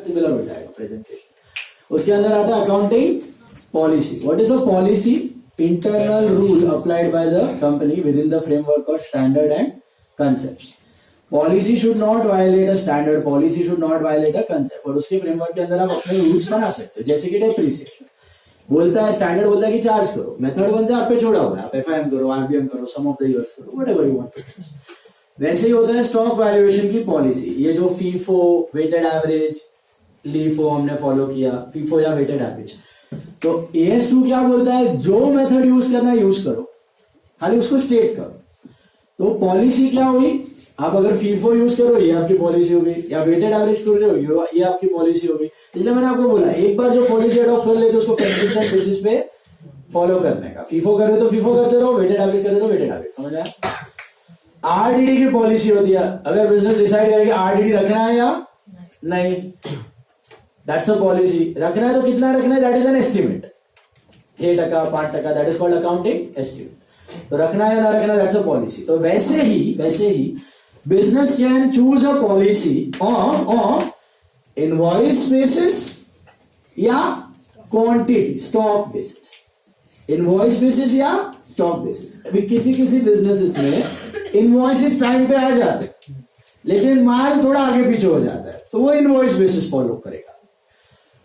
Similar हो जाएगा presentation. उसके अंदर आता है accounting policy. What is a policy? Internal rule applied by the company within the framework of standard and concept. Policy should not violate a standard, policy should not violate a concept. और उसके framework के अंदर आप अपने rules बना सकते हो, जैसे कि डेप्रिसिएशन बोलता है, स्टैंडर्ड बोलता है कि चार्ज करो, मेथड कौन सा आप पे छोड़ा हुआ है, आप एफआईएम करो, आरबीएम करो, सम ऑफ द इयर्स करो, व्हाटएवर यू वांट। वैसे ही होता है स्टॉक वैल्यूएशन की पॉलिसी। ये जो फीफो, वेटेड एवरेज, लीफो हमने फॉलो किया, फीफो या वेटेड एवरेज। तो AS2 क्या बोलता है? जो मेथड यूज करना है यूज करो, खाली उसको स्टेट करो। तो पॉलिसी क्या हुई? आप अगर फीफो यूज करो ये आपकी पॉलिसी हो गई, या वेटेड एवरेज कर रहे हो ये आपकी पॉलिसी हो गई। इसलिए मैंने आपको बोला एक बार जो पॉलिसी अडॉप्ट कर लेते उसको कंसिस्टेंट बेसिस पे फॉलो करने का। फीफो कर रहे तो फीफो करते रहो, वेटेड एवरेज कर रहे तो वेटेड एवरेज। समझ आया? RDD की पॉलिसी होती है, अगर बिजनेस डिसाइड करे कि RDD रखना है या नहीं, दैट्स अ पॉलिसी। रखना है तो कितना रखना है, that is an estimate, 6%, 5%, that is called accounting estimate. तो रखना है या ना रखना, दैट्स अ पॉलिसी। तो वैसे ही business can choose a policy of invoice basis या quantity stock basis. Invoice basis या स्टॉक बेसिस। अभी किसी बिजनेसेस में इनवॉइसेस टाइम पे आ जाते हैं लेकिन माल थोड़ा आगे पीछे हो जाता है, तो वो इनवॉइस बेसिस फॉलो करेगा।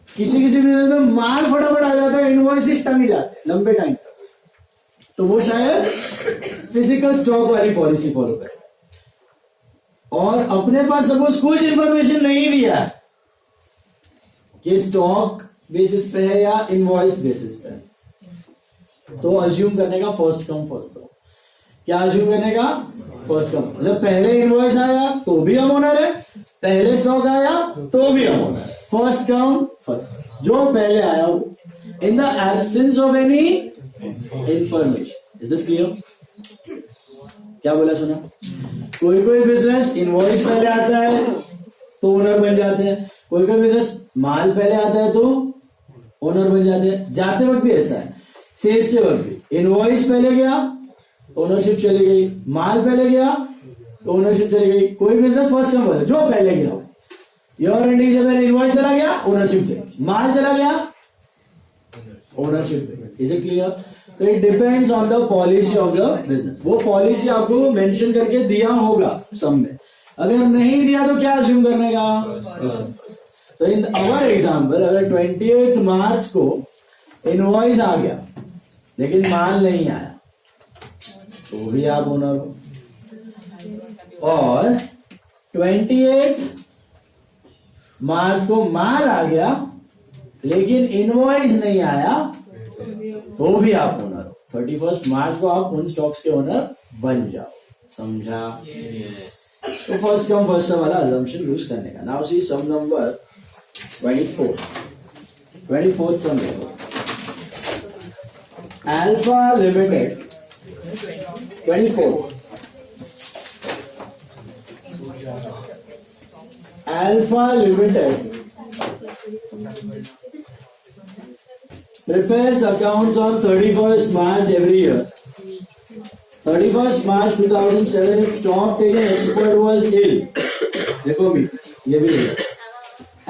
किसी बिजनेस में माल फटाफट आ जाता है, इनवॉइसेस टंग जाते हैं लंबे टाइम तक, तो वो शायद फिजिकल स्टॉक वाली पॉलिसी फॉलो करेगा। और अपने पास सपोज कुछ इंफॉर्मेशन नहीं दिया है कि स्टॉक बेसिस पे है या इनवॉइस बेसिस पे है, तो अज्यूम करने का फर्स्ट कम फर्स्ट सर्व। क्या अज्यूम करने का? First come. मतलब पहले इनवॉइस आया तो भी हम ओनर है, पहले स्टॉक आया तो भी हम ओनर है। फर्स्ट कम फर्स्ट, जो पहले आया वो, in the absence of any information. Is this clear? क्या बोला सुना? कोई बिजनेस इनवॉइस पहले आता है तो ओनर बन जाते हैं, कोई बिजनेस माल पहले आता है तो ओनर बन जाते हैं। जाते वक्त भी ऐसा है, सेल्स के वक्त भी इनवॉइस पहले गया ओनरशिप चली गई, माल पहले गया तो ओनरशिप चली गई। कोई बिजनेस फर्स्ट कम बोला, जो पहले गया हो। ईयर एंडिंग से पहले इनवॉइस चला गया, ओनरशिप दे, माल चला गया, ओनरशिप दे। Is it clear? तो it depends on the policy of the business. वो पॉलिसी आपको मेंशन करके दिया होगा सब में, अगर नहीं दिया तो क्या अज्यूम करने का? तो इन अवर एग्जाम्पल, अगर 28 मार्च को इनवॉइस आ गया लेकिन माल नहीं आया तो भी आप ओनर हो, और 28 मार्च को माल आ गया लेकिन इनवॉइस नहीं आया तो भी आप ओनर हो। 31 मार्च को आप उन स्टॉक्स के ओनर बन जाओ। समझा? तो फर्स्ट कम फर्स्ट सर्व वाला अजम्पशन यूज करने का। नाउ सी सम नंबर 24th सम देखो। Alpha limited 24 Alpha Limited prepares accounts on 31st March every year. 31st March 2007 its stock taking expert was ill. देखो भी ये भी है.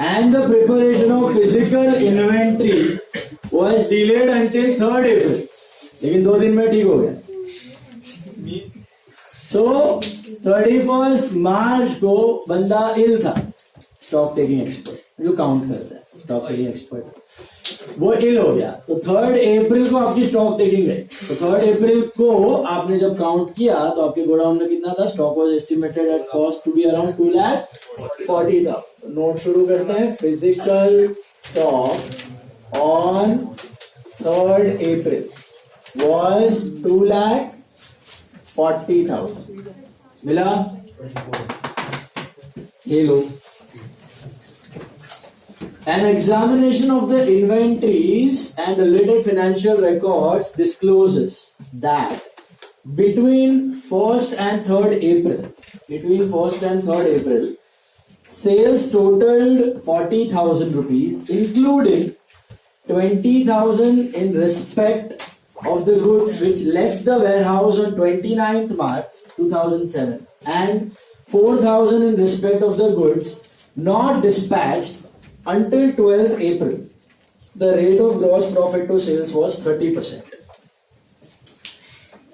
And the preparation of physical inventory was delayed until 3rd April. लेकिन 2 दिन में ठीक हो गया. So 31st मार्च को बंदा इल था, स्टॉक टेकिंग एक्सपर्ट जो काउंट करता है, स्टॉक टेकिंग एक्सपर्ट, वो इल हो गया। तो 3rd अप्रैल को आपकी स्टॉक टेकिंग गई। तो 3rd अप्रैल को आपने जब काउंट किया तो आपके गोडाउन में कितना था? Stock was estimated at cost to be around 2,40,000। Note शुरू करते हैं। Physical stock on 3rd April was 2,40,000। मिला? ये लो। An examination of the inventories and related financial records discloses that between 1st and 3rd April, sales totaled 40,000 rupees, including 20,000 in respect of the goods which left the warehouse on 29th March 2007 and 4,000 in respect of the goods not dispatched until 12th April, the rate of gross profit to sales was 30%.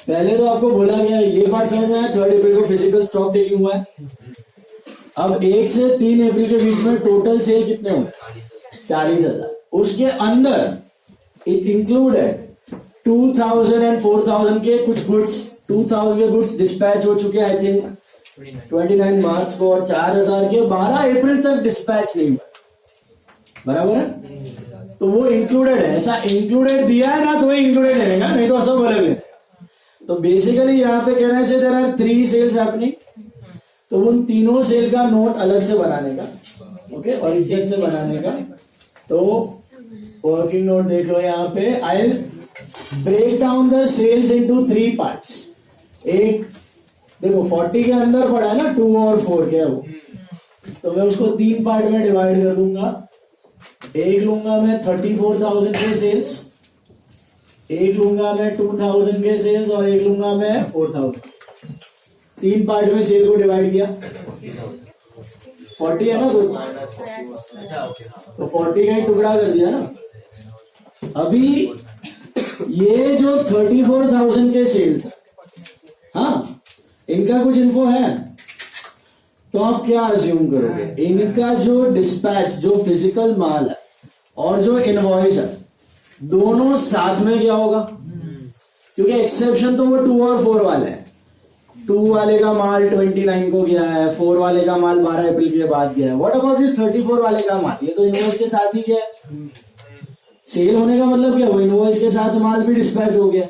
पहले तो आपको बोला गया, ये बात समझ में आया, 3 अप्रैल को फिजिकल स्टॉक टेकिंग हुआ है. अब 1 से 3 अप्रैल के बीच में टोटल सेल कितने हुए? 40,000. उसके अंदर इट इंक्लूडेड 2,000 and 4,000 के कुछ गुड्स, 2,000 के गुड्स डिस्पैच हो चुके आई थिंक 29 मार्च को, और 4,000 के 12 अप्रैल तक डिस्पैच नहीं हुआ. बराबर है? तो वो इंक्लूडेड है. ऐसा इंक्लूडेड दिया है ना तो वही इंक्लूडेड रहेगा, नहीं तो सब अलग रहेगा. तो बेसिकली यहाँ पे कहने से देयर आर 3 सेल्स हैपनिंग. तो उन तीनों सेल का नोट अलग से बनाने का, ओके, और इज्जत से बनाने का. तो वर्किंग नोट देख लो यहाँ पे. I break down the sales into 3 parts. एक देखो 40 के अंदर पड़ा है ना, 2 और 4 क्या वो, तो मैं उसको 3 पार्ट में डिवाइड कर दूंगा. एक लूंगा मैं 34,000 के सेल्स, एक लूंगा मैं 2,000 के सेल्स, और एक लूंगा मैं 4,000. 3 पार्ट में सेल को डिवाइड किया. 40 है ना, तो 40 का ही टुकड़ा कर दिया ना. अभी ये जो 34,000 के सेल्स है, हाँ, इनका कुछ इन्फो है तो आप क्या अज्यूम करोगे? इनका जो डिस्पैच, जो फिजिकल माल है और जो इनवॉइस है, दोनों साथ में क्या होगा? क्योंकि एक्सेप्शन तो वो 2 और 4 वाले हैं. 2 वाले का माल 29 को गया है, 4 वाले का माल 12 अप्रैल के बाद गया है. व्हाट अबाउट दिस 34 वाले का माल? ये तो इनवॉइस के साथ ही गया है. सेल होने का मतलब क्या? वो इनवॉइस के साथ माल भी डिस्पैच हो गया.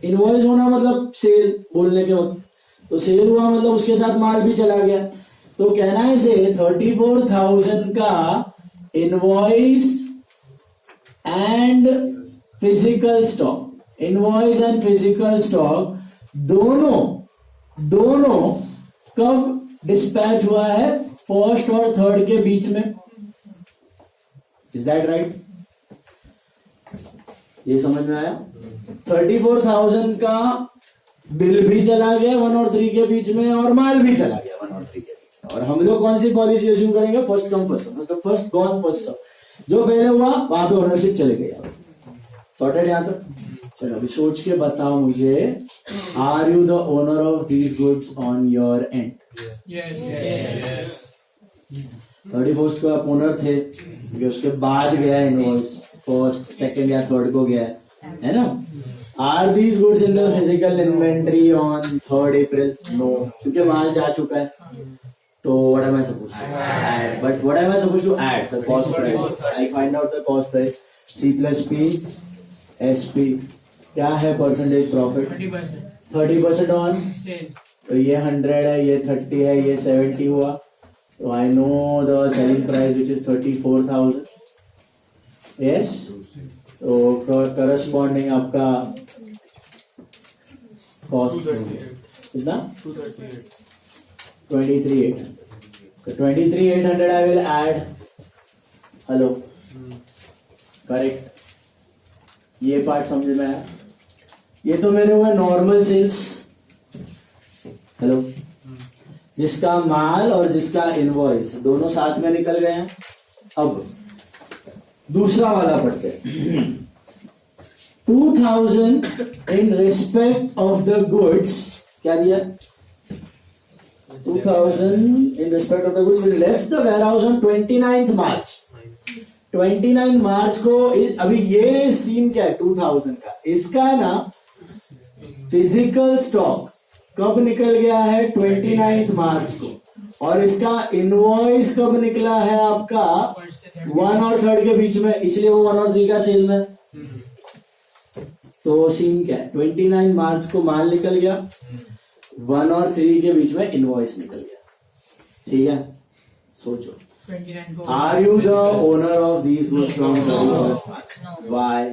इनवॉइस होना मतलब सेल बोलने के वक्त, तो सेल हुआ मतलब उसके साथ माल भी चला गया. तो कहना है से 34,000 का invoice and physical stock, invoice and physical stock दोनों कब डिस्पैच हुआ है? 1st और 3rd के बीच में. Is that right? ये समझ में आया? 34,000 का बिल भी चला गया 1 और 3 के बीच में, और माल भी चला गया 1 और 3 के बीच में. और हम लोग कौन सी पॉलिसी अज्यूम करेंगे? फर्स्ट कम फर्स्ट सर्व, मतलब फर्स्ट गॉन फर्स्ट सर्व. जो पहले हुआ वहां पे ओनरशिप चले गई. सॉर्टेड यहां तक? चलो अभी सोच के बताओ मुझे, are you the owner of these goods on your end? Yes. 31st को आप ओनर थे, उसके बाद गया इनवॉइस, 1st, 2nd या 3rd को गया है ना. Are these goods in the physical inventory on 3rd April? No, क्योंकि माल जा चुका है. तो what am I supposed to add? But what am I supposed to add? The cost price. I find out the cost price. C plus P, SP. क्या है percentage profit? 30%. 30% on sales. तो ये 100 है, ये 30 है, ये 70 हुआ. तो I know the selling price which is 34,000. Yes. तो करस्पॉन्डिंग आपका कॉस्ट कितना? 23,800. So 23,800 I will add. Hello, correct. ये पार्ट समझ में आया? ये तो मेरे हुए नॉर्मल सेल्स. हेलो, जिसका माल और जिसका इनवॉइस दोनों साथ में निकल गए हैं. अब दूसरा वाला पढ़ते हैं. 2,000 in respect of the goods. क्या दिया? 2,000 in respect of the goods will left the warehouse on 29th March. 29 मार्च को अभी ये सीन क्या है 2000 का? इसका ना फिजिकल स्टॉक कब निकल गया है? 29th मार्च को. और इसका इनवॉइस कब निकला है आपका? 1 और 3rd के बीच में, इसलिए वो 1 और 3 का सेल में. तो सीन क्या है? 29 मार्च को माल निकल गया, 1 और 3 के बीच में इनवॉइस निकल गया. ठीक है, सोचो. 29 को. Are you the owner of these goods from 31st? Why?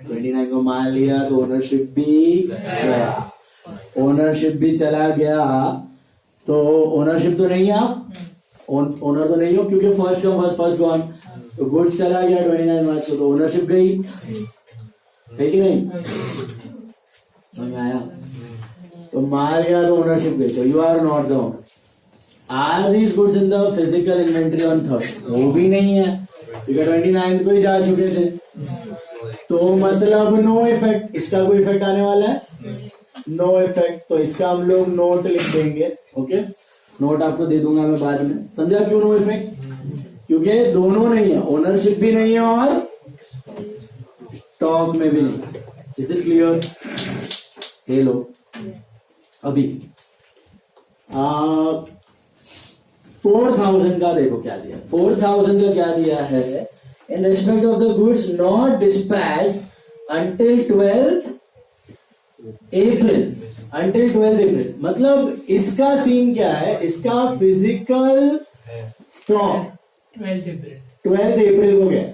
29 को माल लिया तो ओनरशिप भी गया. ओनरशिप भी चला गया. तो ओनरशिप तो नहीं है, आप ओनर तो नहीं हो, क्योंकि फर्स्ट कम फर्स्ट गॉन. तो गुड्स चला गया 29 मार्च को, तो ओनरशिप गई है कि नहीं? समझ आया? तो माल गया तो ओनरशिप गई. तो you are not the owner. Are these goods in the physical inventory on third? वो भी नहीं है, क्योंकि 29 को ही जा चुके थे, तो मतलब नो इफेक्ट। इसका कोई इफेक्ट आने वाला है? No effect. तो इसका हम लोग नोट लिख देंगे। ओके, नोट आपको दे दूंगा मैं बाद में। समझा क्यों नो इफेक्ट? क्योंकि दोनों नहीं है, ओनरशिप भी नहीं है और स्टॉक में भी नहीं। Is this clear? ये लो अभी 4000 का देखो क्या दिया। 4000 का क्या दिया है? In respect of the goods not dispatch until 12th April. Until 12th अप्रैल मतलब इसका सीन क्या है? इसका physical stock 12th April. 12th April को गया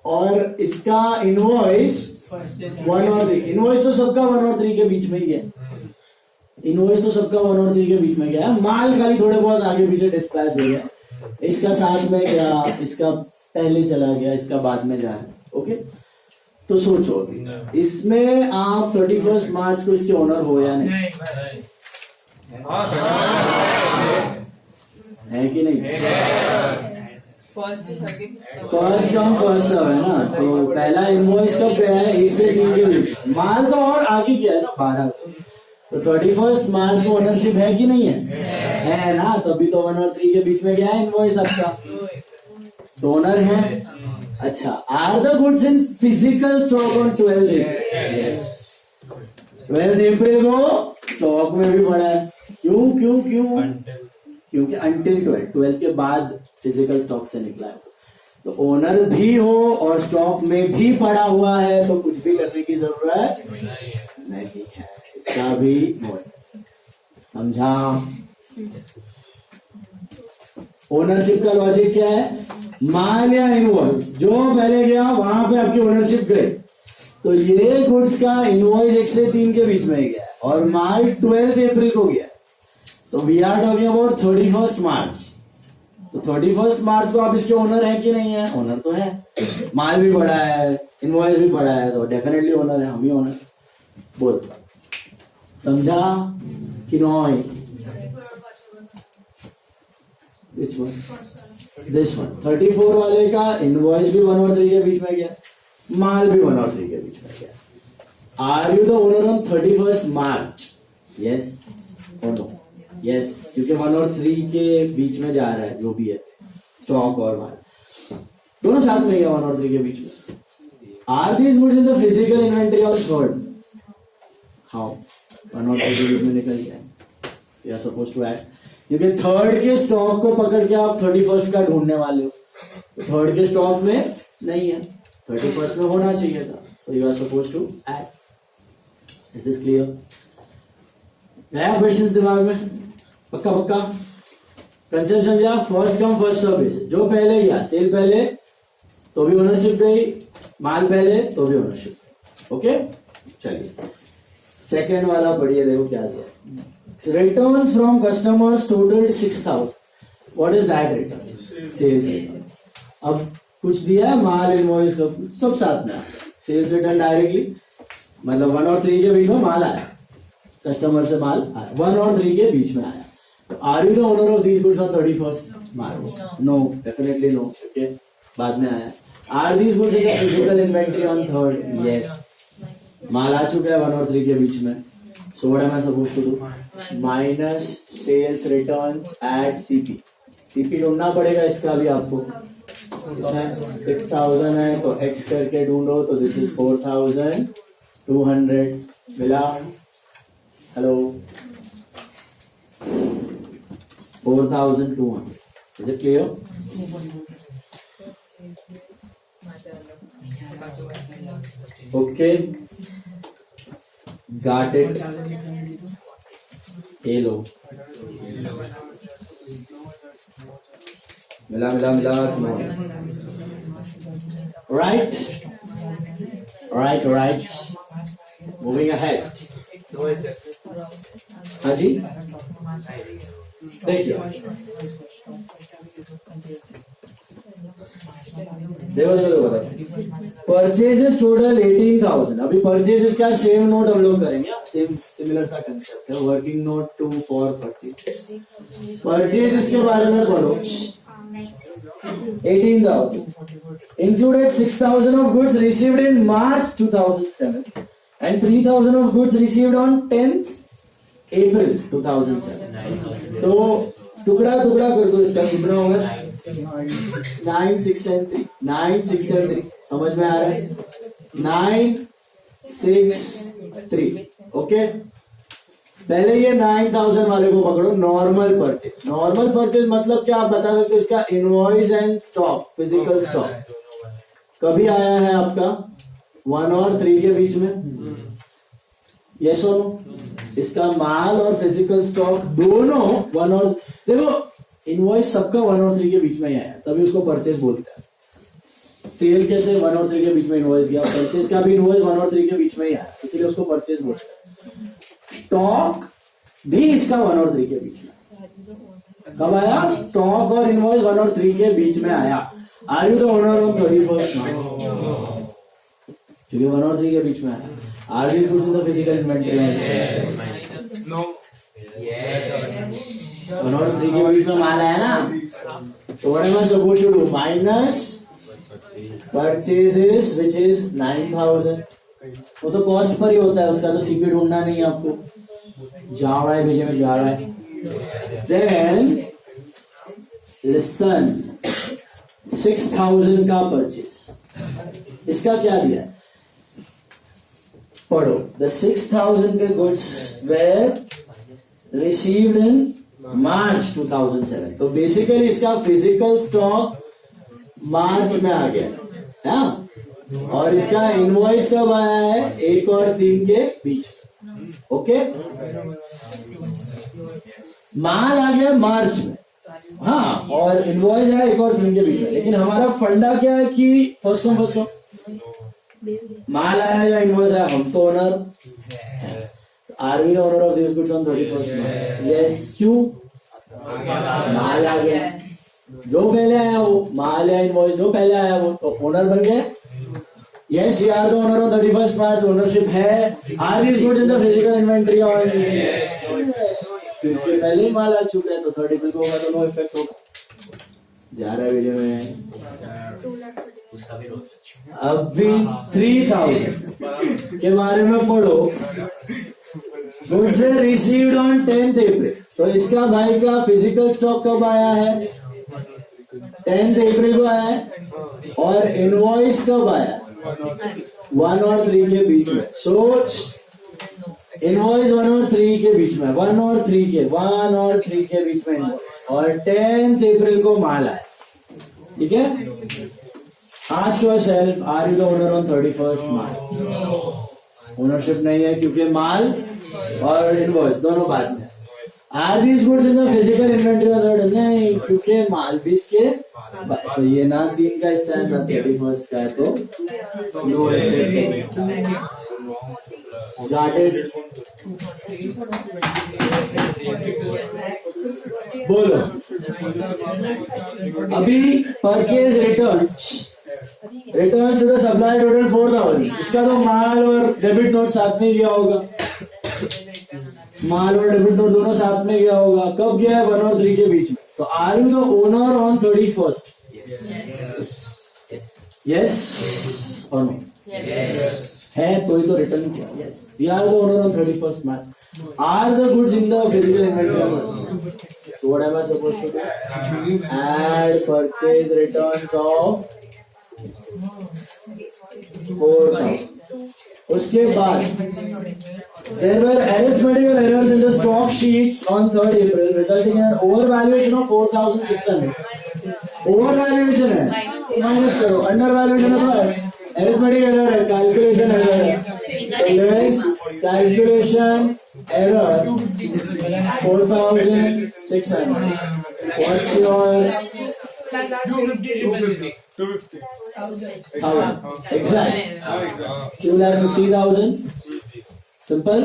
और इसका इनवॉइस 1 और 3। इनवॉइस तो सबका 1 और 3 के बीच में ही गया। इनवॉइस तो सबका 1 और 3 के बीच में गया। माल खाली थोड़े बहुत आगे पीछे डिस्पैच हो गया। इसका साथ में गया, इसका पहले चला गया, इसका बाद में जाए। ओके, तो सोचो इसमें आप 31 मार्च को इसके ओनर हो या नहीं? नहीं. है कि नहीं? फर्स्ट कम फर्स्ट सर्व है ना। तो पहला इनवॉइस कब गया है? 1 से 3 के बीच। माल तो और आगे गया है ना 12 को। तो 31 मार्च को ओनरशिप है कि नहीं है? है ना, तभी तो 1 और 3 के बीच में गया है इनवॉइस आपका। तो ओनर है। अच्छा, are the goods in physical stock on 12th April? 12th April को स्टॉक में भी पड़ा है। क्यों क्यों क्यों? क्योंकि अंटिल 12th के बाद फिजिकल स्टॉक से निकला है। तो ओनर भी हो और स्टॉक में भी पड़ा हुआ है, तो कुछ भी करने की जरूरत नहीं है। इसका भी नोट समझा? ओनरशिप का लॉजिक क्या है? माल या इनवॉइस जो पहले गया वहां पे आपकी ओनरशिप गई। तो ये गुड्स का इनवॉइस 1 से 3 के बीच में गया और माल 12th अप्रैल को गया। तो वी आर टॉकिंग अबाउट 31 मार्च। तो 31 मार्च को आप इसके ओनर है कि नहीं है? ओनर तो है। माल भी बड़ा है, इनवॉइस भी बड़ा है, तो डेफिनेटली ओनर है, हम ही ओनर। बोल, समझा कि नहीं? Which one? This one. 34 वाले का इनवॉइस भी 1 और 3 के बीच में गया, माल भी 1 और 3 के बीच में गया। Are you the owner on 31 March? Yes और नो? यस, क्योंकि 1 और 3 के बीच में जा रहा है जो भी है, स्टॉक और माल दोनों साथ में गया 1 और 3 के बीच में। Are these goods in the physical inventory on 3rd? How? 1 और 3 के बीच में निकल गया। You are supposed to add, क्योंकि 3rd के स्टॉक को पकड़ के आप 31 का ढूंढने वाले हो। तो 3rd के स्टॉक में नहीं है, 31 में होना चाहिए था। So you are supposed to add. Is this clear? नया क्वेश्चन दिमाग में? पक्का पक्का कंसेप्ट समझा? First come first service. जो पहले गया, सेल पहले तो भी ओनरशिप गई, माल पहले तो भी ओनरशिप। ओके, चलिए सेकेंड वाला बढ़िया, देखो क्या दिया। Returns from customers totaled 6,000. What is that return? Sales return. अब कुछ दिया है, माल, इनवॉइस सब साथ में। सेल्स रिटर्न डायरेक्टली मतलब 1 और 3 के बीच में माल आया, कस्टमर से माल आया, 1 और 3 के बीच में आया। तो are you the owner of these goods on 31st March? No, definitely no. Okay, बाद में आया। Are these goods in the physical inventory on 3rd? Yes, माल आ चुका है 1 और 3 के बीच में। So what am I supposed to do? Minus sales returns at CP. CP ढूंढना पड़ेगा इसका भी आपको। 6,000 है तो X करके ढूंढो, तो this is 4,200 मिला। Hello, 4,200. Is it clear? Okay. Got it? ये लो, मिला मिला मिला। Right right right, moving ahead. हाँ जी, देखिए देखो परचेजेस टोटल 18,000। अभी परचेजेस का सेम नोट हम लोग करेंगे, सेम सिमिलर सा कंसेप्ट है, working note two for purchases. Purchases के बारे में पढ़ो। 18,000 included 6,000 of goods received in March 2007 and 3,000 of goods received on 10th April 2007। तो टुकड़ा टुकड़ा कर दो इसका, कितना होगा? 9, 6 and 3 9, 6 and 3 समझ में आ रहा है? 9, 6, 3 ओके। पहले ये 9,000 वाले को पकड़ो, नॉर्मल परचेज। नॉर्मल परचेज मतलब क्या आप बता सकते हो? इसका invoice and stock, physical stock कभी आया है आपका 1 और 3 के बीच में? यस और नो? इसका माल और फिजिकल स्टॉक दोनों 1 और, देखो इनवॉइस सबका 1 और 3 के बीच में ही आया, तभी उसको परचेज बोलते हैं। सेल कैसे 1 और 3 के बीच में इनवॉइस गया, परचेज का भी इनवॉइस 1 और 3 के बीच में ही आया, इसीलिए उसको परचेज बोलते हैं। स्टॉक भी इसका 1 और 3 के बीच में कब आया? स्टॉक और इनवॉइस 1 और 3 के बीच में आया। Are you the owner on 31st March? क्योंकि 1 और 3 के बीच में आया। Are you goods in the physical inventory? No. 1 और 3 के बीच में माल आया ना, तो what am I supposed to do? Minus purchases which is 9,000। वो तो कॉस्ट पर ही होता है, उसका तो सीपी ढूंढना नहीं है आपको। जा रहा है भेजे में जा रहा है। देन लिसन, 6,000 का परचेज, इसका क्या दिया है? पढ़ो। द 6,000 के गुड्स वेर रिसीव्ड इन मार्च 2007। तो बेसिकली इसका फिजिकल स्टॉक मार्च में आ गया है, और इसका इनवॉइस कब आया है? 1 और 3 के बीच। ओके, माल आ गया मार्च में, हाँ, और इनवॉइस है 1 और 3 के बीच में। लेकिन हमारा फंडा क्या है कि फर्स्ट कम फर्स्ट कम, माल आया या इनवॉइस आया, हम तो owner. Are we owner of this goods on 31st March? Yes. क्यों? माल आ गया, जो पहले आया वो माल या इनवॉइस जो पहले आया वो तो ओनर बन गए। Yes, we are the owner on 31st March, ownership है। Are this goods in the physical inventory on? क्योंकि पहले ही माल आ चुका है, तो 3rd April को होगा तो नो इफेक्ट होगा। जा रहा है वीडियो में। अभी 3,000 के बारे में पढ़ो। Goods received on 10th April, तो इसका भाई का फिजिकल स्टॉक कब आया है? 10th April को आया है, और इनवॉइस कब आया? 1 और 3 के बीच में। सोच, इनवॉइस 1 और 3 के बीच में, 1 और 3 के बीच में इनवॉइस, और 10th April को माल आया। ठीक है? Ask yourself, are you the owner on 31st March? Ownership नहीं है, क्योंकि माल और इनवॉइस दोनों बाद में। Are this goods in the physical inventory on? नहीं, क्योंकि माल भी इसके, तो ये ना 3 का हिस्सा है ना 31st का है, तो नो इफेक्ट। Got it? बोलो। अभी purchase return to the supplier total 4,000। इसका तो माल और डेबिट नोट साथ में गया होगा, माल और डेबिट नोट दोनों साथ में गया होगा। कब गया है? 1 और 3 के बीच में। तो are you the owner on 31st? Yes और नो? है तो ही तो रिटर्न किया। Yes, we are the owner on 31st March। Are the goods in the physical inventory? So what am I supposed to do? Add purchase returns of 4,000. उसके बाद there were arithmetical errors in the stock sheets on 3rd April resulting in an overvaluation of 4,600. Overvaluation है, minus करो, undervaluation है, arithmetic error है, calculation error है, less calculation error 4,600. What's your 250. 1,000? Exact. 2,50,000. Simple.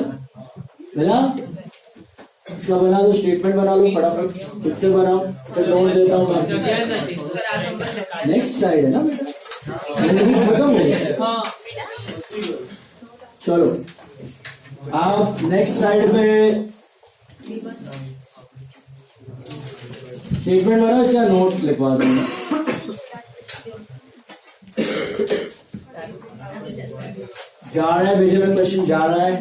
मिला? इसका बना लो, स्टेटमेंट बना लो फटाफट, खुद से बनाओ, फिर नोट देता हूँ। नेक्स्ट साइड है ना बेटा, खत्म हो गया। चलो आप नेक्स्ट साइड पे स्टेटमेंट बनाओ, इसका नोट लिखवा दूंगा। जा रहा है भेजे में क्वेश्चन, जा रहा है।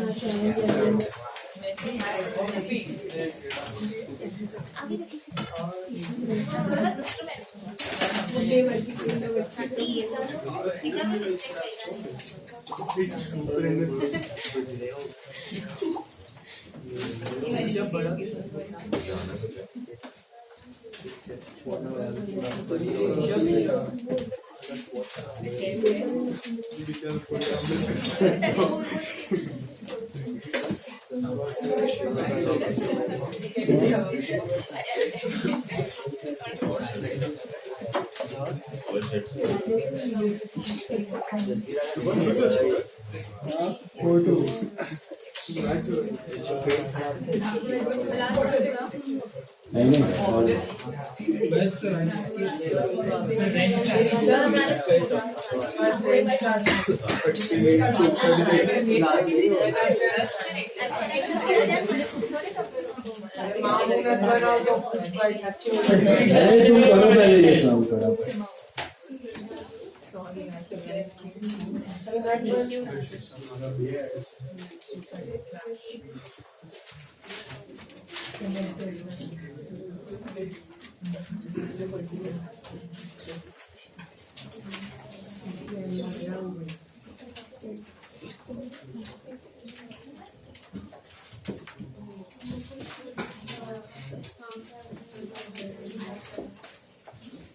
अरे तुम करो पहले ये सॉल्व करो।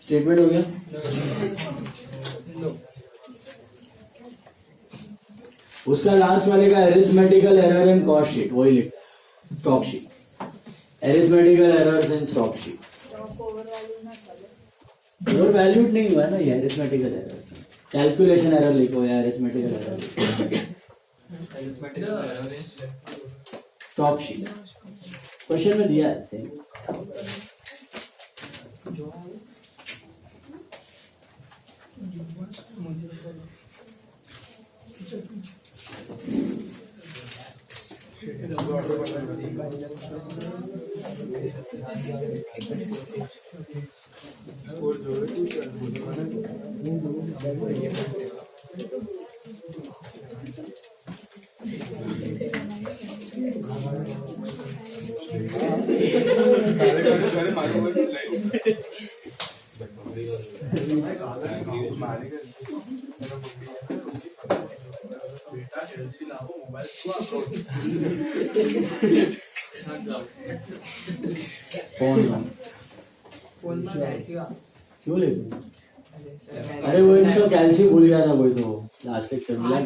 स्टेटमेंट हो गया। उसका लास्ट वाले का arithmetical error in cost sheet, वही लिख, stock sheet, arithmetical errors in stock sheet. Over valued नहीं हुआ ना ये, अरिथमेटिकल एरर्स, कैलकुलेशन एरर लिखो या arithmetical error stock sheet. Question में दिया है सेम। क्यों ले? अरे वो इनका कैल्शियम भूल गया था कोई, तो लास्ट लेक्चर मिला।